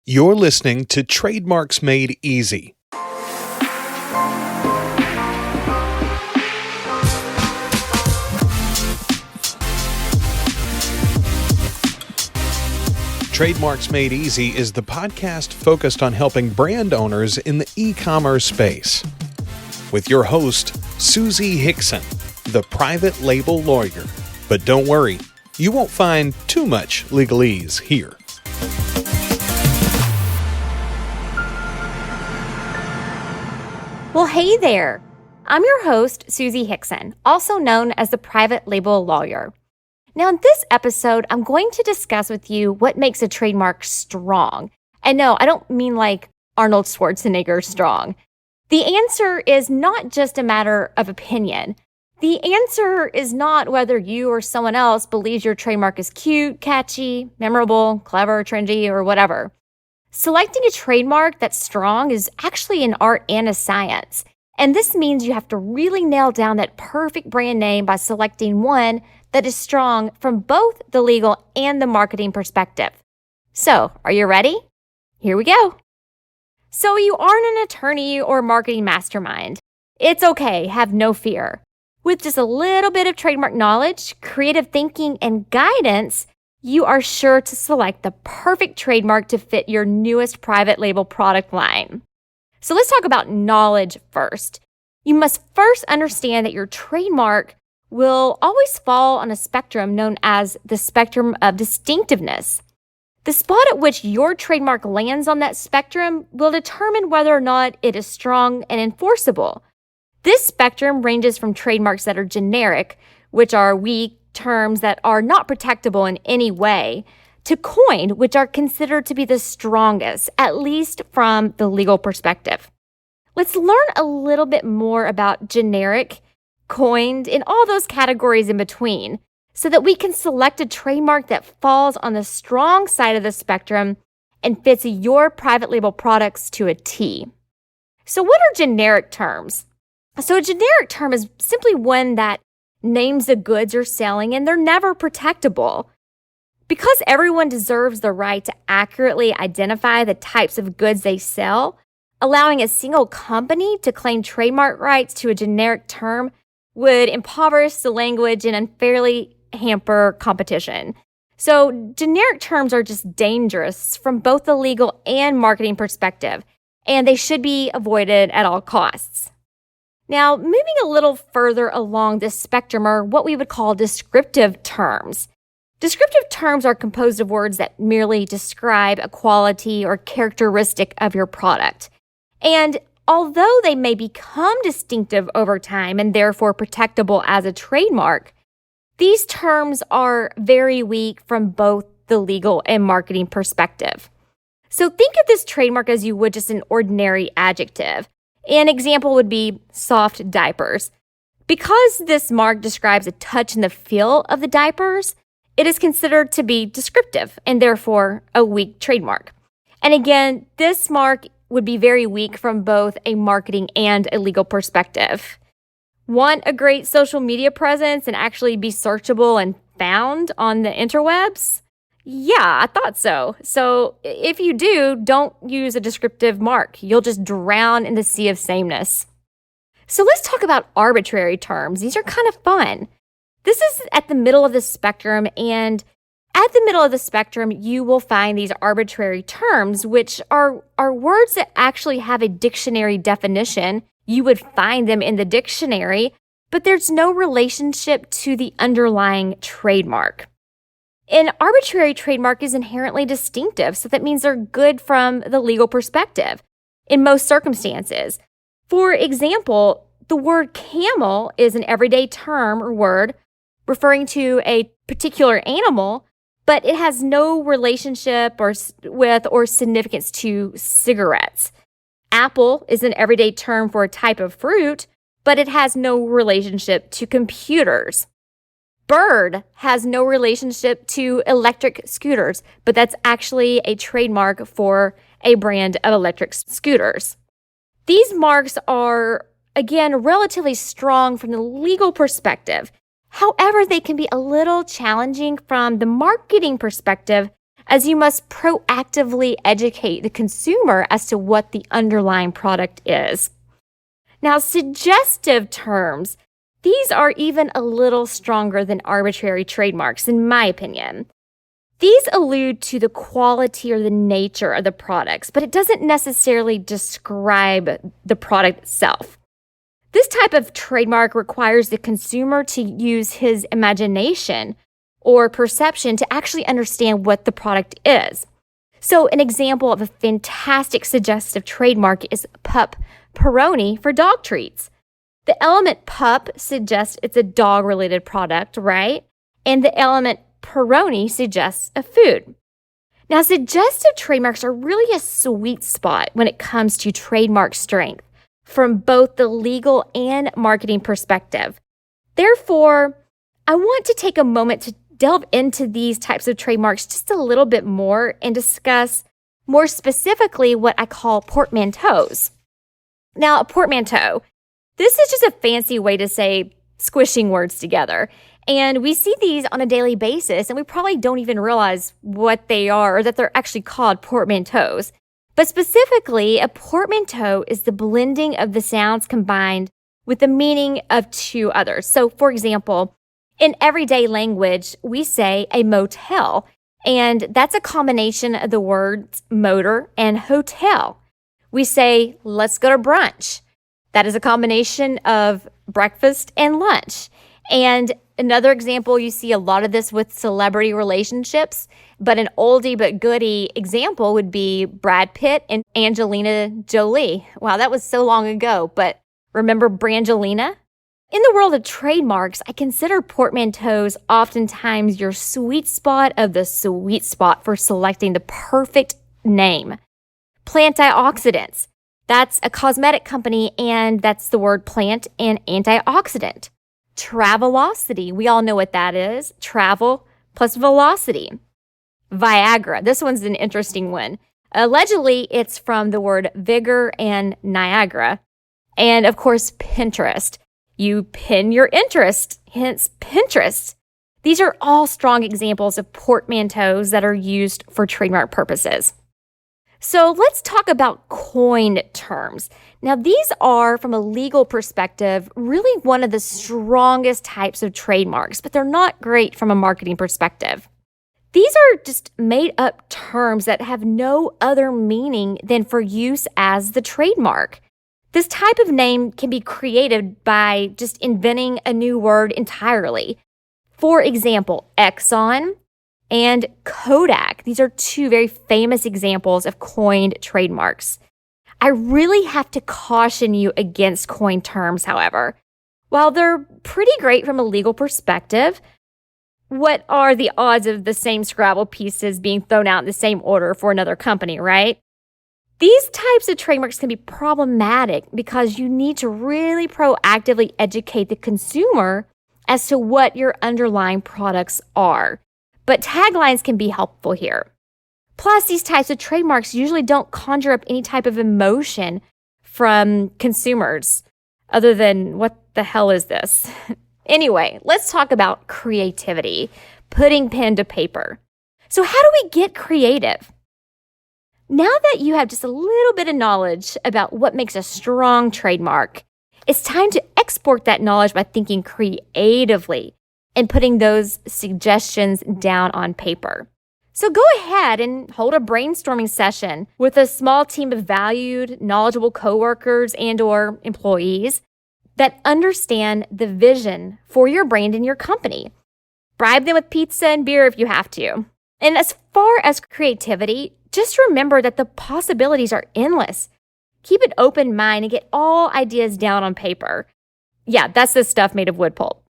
You're listening to Trademarks Made Easy. Trademarks Made Easy is the podcast focused on helping brand owners in the e-commerce space. With your host, Suzi Hixon, the private label lawyer. But don't worry, you won't find too much legalese here. Well, hey there. I'm your host, Suzi Hixon, also known as the private label lawyer. Now, in this episode, I'm going to discuss with you what makes a trademark strong. And no, I don't mean like Arnold Schwarzenegger strong. The answer is not just a matter of opinion. The answer is not whether you or someone else believes your trademark is cute, catchy, memorable, clever, trendy, or whatever. Selecting a trademark that's strong is actually an art and a science. And this means you have to really nail down that perfect brand name by selecting one that is strong from both the legal and the marketing perspective. So, are you ready? Here we go. So you aren't an attorney or marketing mastermind. It's okay, have no fear. With just a little bit of trademark knowledge, creative thinking, and guidance, you are sure to select the perfect trademark to fit your newest private label product line. So let's talk about knowledge first. You must first understand that your trademark will always fall on a spectrum known as the spectrum of distinctiveness. The spot at which your trademark lands on that spectrum will determine whether or not it is strong and enforceable. This spectrum ranges from trademarks that are generic, which are weak terms that are not protectable in any way, to coined, which are considered to be the strongest, at least from the legal perspective. Let's learn a little bit more about generic, coined, and all those categories in between, so that we can select a trademark that falls on the strong side of the spectrum and fits your private label products to a T. So what are generic terms? So a generic term is simply one that names the goods you're selling and they're never protectable. Because everyone deserves the right to accurately identify the types of goods they sell, allowing a single company to claim trademark rights to a generic term would impoverish the language and unfairly hamper competition. So generic terms are just dangerous from both the legal and marketing perspective, and they should be avoided at all costs. Now, moving a little further along this spectrum are what we would call descriptive terms. Descriptive terms are composed of words that merely describe a quality or characteristic of your product. And although they may become distinctive over time and therefore protectable as a trademark, these terms are very weak from both the legal and marketing perspective. So think of this trademark as you would just an ordinary adjective. An example would be soft diapers. Because this mark describes a touch and the feel of the diapers, it is considered to be descriptive and therefore a weak trademark. And again, this mark would be very weak from both a marketing and a legal perspective. Want a great social media presence and actually be searchable and found on the interwebs? Yeah, I thought so. So if you do, don't use a descriptive mark. You'll just drown in the sea of sameness. So let's talk about arbitrary terms. These are kind of fun. This is at the middle of the spectrum, and at the middle of the spectrum, you will find these arbitrary terms, which are words that actually have a dictionary definition. You would find them in the dictionary, but there's no relationship to the underlying trademark. An arbitrary trademark is inherently distinctive, so that means they're good from the legal perspective in most circumstances. For example, the word camel is an everyday term or word referring to a particular animal, but it has no relationship with or significance to cigarettes. Apple is an everyday term for a type of fruit, but it has no relationship to computers. Bird has no relationship to electric scooters, but that's actually a trademark for a brand of electric scooters. These marks are, again, relatively strong from the legal perspective. However, they can be a little challenging from the marketing perspective as you must proactively educate the consumer as to what the underlying product is. Now, suggestive terms, these are even a little stronger than arbitrary trademarks, in my opinion. These allude to the quality or the nature of the products, but it doesn't necessarily describe the product itself. This type of trademark requires the consumer to use his imagination or perception to actually understand what the product is. So an example of a fantastic suggestive trademark is pup Peroni for dog treats. The element pup suggests it's a dog-related product, right? And the element Peroni suggests a food. Now, suggestive trademarks are really a sweet spot when it comes to trademark strength from both the legal and marketing perspective. Therefore, I want to take a moment to delve into these types of trademarks just a little bit more and discuss more specifically what I call portmanteaus. Now, a portmanteau, this is just a fancy way to say squishing words together. And we see these on a daily basis, and we probably don't even realize what they are or that they're actually called portmanteaus. But specifically, a portmanteau is the blending of the sounds combined with the meaning of two others. So, for example, in everyday language, we say a motel, and that's a combination of the words motor and hotel. We say, let's go to brunch. That is a combination of breakfast and lunch. And another example, you see a lot of this with celebrity relationships, but an oldie but goodie example would be Brad Pitt and Angelina Jolie. Wow, that was so long ago, but remember Brangelina? In the world of trademarks, I consider portmanteaus oftentimes your sweet spot of the sweet spot for selecting the perfect name. Plant antioxidants. That's a cosmetic company, and that's the word plant and antioxidant. Travelocity. We all know what that is. Travel plus velocity. Viagra. This one's an interesting one. Allegedly, it's from the word vigor and Niagara. And of course, Pinterest. You pin your interest, hence Pinterest. These are all strong examples of portmanteaus that are used for trademark purposes. So let's talk about coined terms. Now, these are, from a legal perspective, really one of the strongest types of trademarks, but they're not great from a marketing perspective. These are just made-up terms that have no other meaning than for use as the trademark. This type of name can be created by just inventing a new word entirely. For example, Exxon and Kodak. These are two very famous examples of coined trademarks. I really have to caution you against coined terms, however. While they're pretty great from a legal perspective, what are the odds of the same Scrabble pieces being thrown out in the same order for another company, right? These types of trademarks can be problematic because you need to really proactively educate the consumer as to what your underlying products are. But taglines can be helpful here. Plus, these types of trademarks usually don't conjure up any type of emotion from consumers other than, what the hell is this? Anyway, let's talk about creativity, putting pen to paper. So how do we get creative? Now that you have just a little bit of knowledge about what makes a strong trademark, it's time to export that knowledge by thinking creatively and putting those suggestions down on paper. So go ahead and hold a brainstorming session with a small team of valued, knowledgeable coworkers and/or employees that understand the vision for your brand and your company. Bribe them with pizza and beer if you have to. And as far as creativity, just remember that the possibilities are endless. Keep an open mind and get all ideas down on paper. Yeah, that's the stuff made of wood pulp.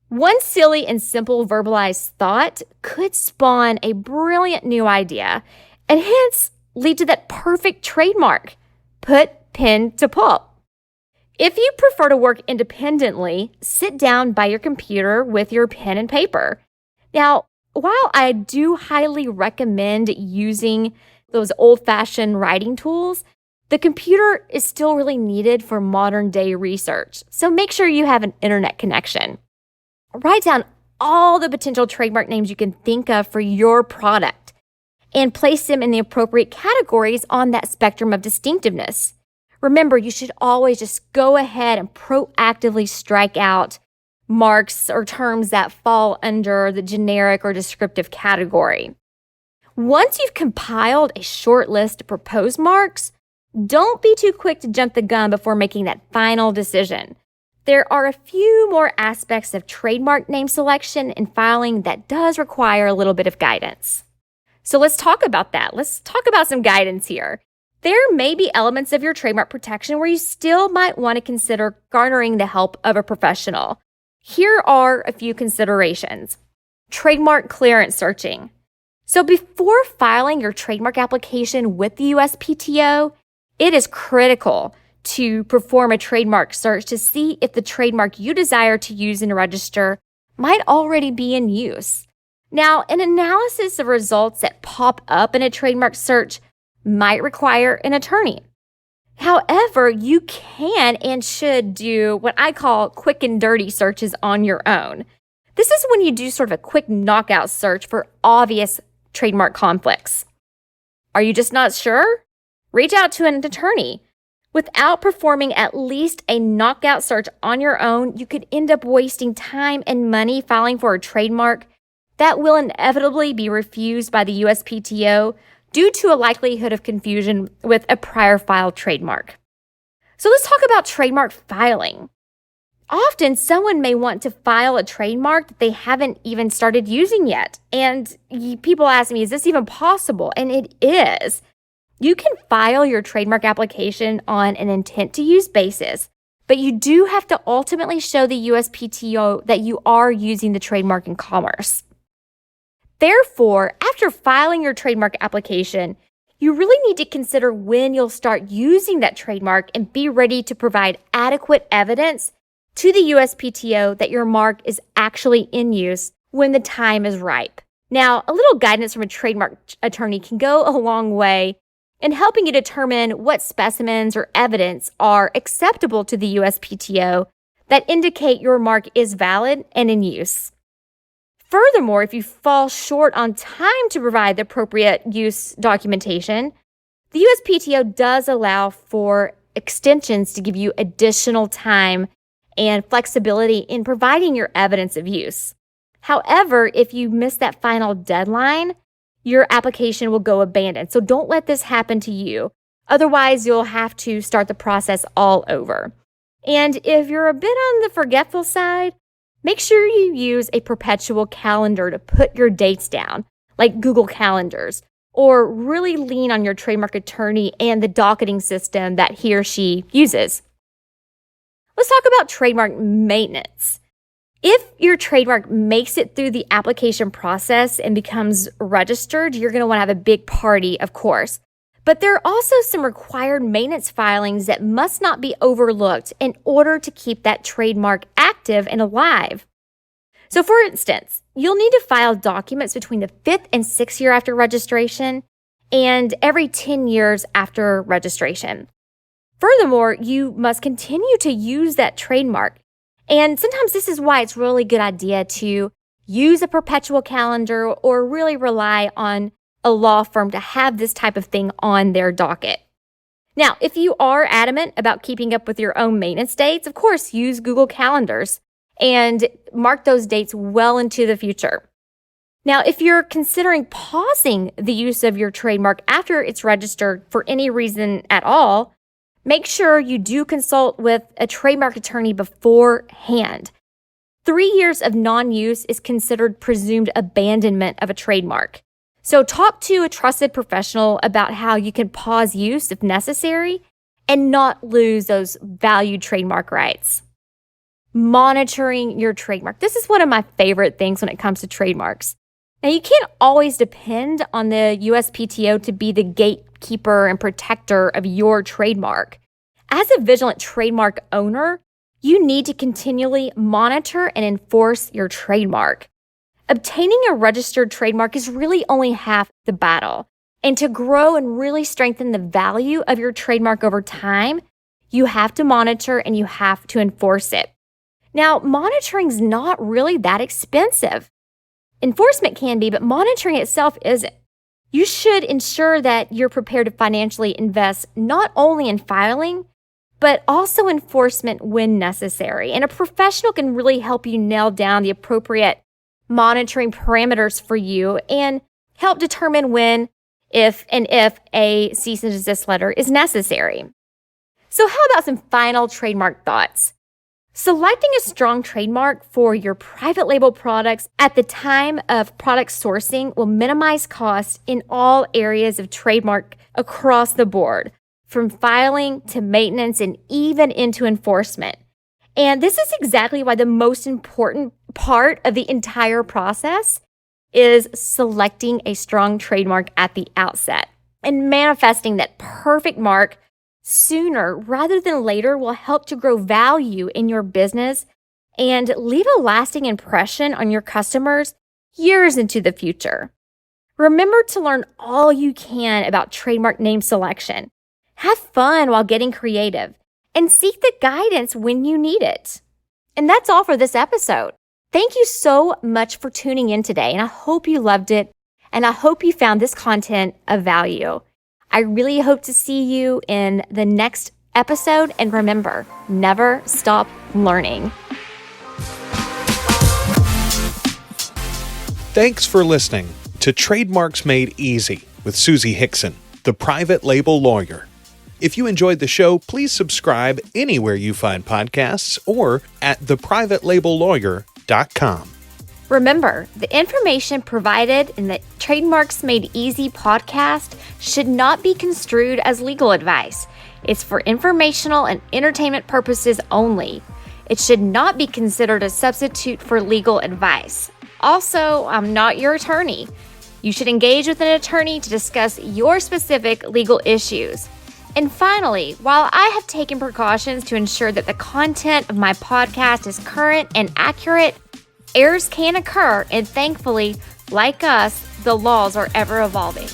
One silly and simple verbalized thought could spawn a brilliant new idea and hence lead to that perfect trademark. Put pen to pulp. If you prefer to work independently, sit down by your computer with your pen and paper. Now, while I do highly recommend using those old-fashioned writing tools, the computer is still really needed for modern-day research. So make sure you have an internet connection. Write down all the potential trademark names you can think of for your product. and place them in the appropriate categories on that spectrum of distinctiveness. Remember, you should always just go ahead and proactively strike out marks or terms that fall under the generic or descriptive category. Once you've compiled a short list of proposed marks, don't be too quick to jump the gun before making that final decision. There are a few more aspects of trademark name selection and filing that does require a little bit of guidance. So let's talk about that. Let's talk about some guidance here. There may be elements of your trademark protection where you still might want to consider garnering the help of a professional. Here are a few considerations. Trademark clearance searching. So before filing your trademark application with the USPTO, it is critical to perform a trademark search to see if the trademark you desire to use and register might already be in use. Now, an analysis of results that pop up in a trademark search might require an attorney. However, you can and should do what I call quick and dirty searches on your own. This is when you do sort of a quick knockout search for obvious trademark conflicts. Are you just not sure? Reach out to an attorney. Without performing at least a knockout search on your own, you could end up wasting time and money filing for a trademark that will inevitably be refused by the USPTO due to a likelihood of confusion with a prior filed trademark. So let's talk about trademark filing. Often, someone may want to file a trademark that they haven't even started using yet. And people ask me, is this even possible? And it is. You can file your trademark application on an intent to use basis, but you do have to ultimately show the USPTO that you are using the trademark in commerce. Therefore, after filing your trademark application, you really need to consider when you'll start using that trademark and be ready to provide adequate evidence to the USPTO that your mark is actually in use when the time is ripe. Now, a little guidance from a trademark attorney can go a long way in helping you determine what specimens or evidence are acceptable to the USPTO that indicate your mark is valid and in use. Furthermore, if you fall short on time to provide the appropriate use documentation, the USPTO does allow for extensions to give you additional time and flexibility in providing your evidence of use. However, if you miss that final deadline, your application will go abandoned. So don't let this happen to you. Otherwise, you'll have to start the process all over. And if you're a bit on the forgetful side, make sure you use a perpetual calendar to put your dates down, like Google Calendars, or really lean on your trademark attorney and the docketing system that he or she uses. Let's talk about trademark maintenance. If your trademark makes it through the application process and becomes registered, you're going to want to have a big party, of course. But there are also some required maintenance filings that must not be overlooked in order to keep that trademark active and alive. So for instance, you'll need to file documents between the 5th and 6th year after registration and every 10 years after registration. Furthermore, you must continue to use that trademark. And sometimes this is why it's a really good idea to use a perpetual calendar or really rely on a law firm to have this type of thing on their docket. Now, if you are adamant about keeping up with your own maintenance dates, of course, use Google Calendars and mark those dates well into the future. Now, if you're considering pausing the use of your trademark after it's registered for any reason at all, make sure you do consult with a trademark attorney beforehand. 3 years of non-use is considered presumed abandonment of a trademark. So talk to a trusted professional about how you can pause use if necessary and not lose those valued trademark rights. Monitoring your trademark. This is one of my favorite things when it comes to trademarks. Now, you can't always depend on the USPTO to be the gatekeeper and protector of your trademark. As a vigilant trademark owner, you need to continually monitor and enforce your trademark. Obtaining a registered trademark is really only half the battle. And to grow and really strengthen the value of your trademark over time, you have to monitor and you have to enforce it. Now, monitoring is not really that expensive. Enforcement can be, but monitoring itself isn't. You should ensure that you're prepared to financially invest not only in filing, but also enforcement when necessary. And a professional can really help you nail down the appropriate monitoring parameters for you and help determine when, if a cease and desist letter is necessary. So how about some final trademark thoughts? Selecting a strong trademark for your private label products at the time of product sourcing will minimize costs in all areas of trademark across the board, from filing to maintenance and even into enforcement. And this is exactly why the most important part of the entire process is selecting a strong trademark at the outset. And manifesting that perfect mark sooner rather than later will help to grow value in your business and leave a lasting impression on your customers years into the future. Remember to learn all you can about trademark name selection. Have fun while getting creative and seek the guidance when you need it. And that's all for this episode. Thank you so much for tuning in today, and I hope you loved it, and I hope you found this content of value. I really hope to see you in the next episode, and remember, never stop learning. Thanks for listening to Trademarks Made Easy with Suzi Hixon, the private label lawyer. If you enjoyed the show, please subscribe anywhere you find podcasts or at theprivatelabellawyer.com. Remember, the information provided in the Trademarks Made Easy podcast should not be construed as legal advice. It's for informational and entertainment purposes only. It should not be considered a substitute for legal advice. Also, I'm not your attorney. You should engage with an attorney to discuss your specific legal issues. And finally, while I have taken precautions to ensure that the content of my podcast is current and accurate, errors can occur, and thankfully, like us, the laws are ever evolving.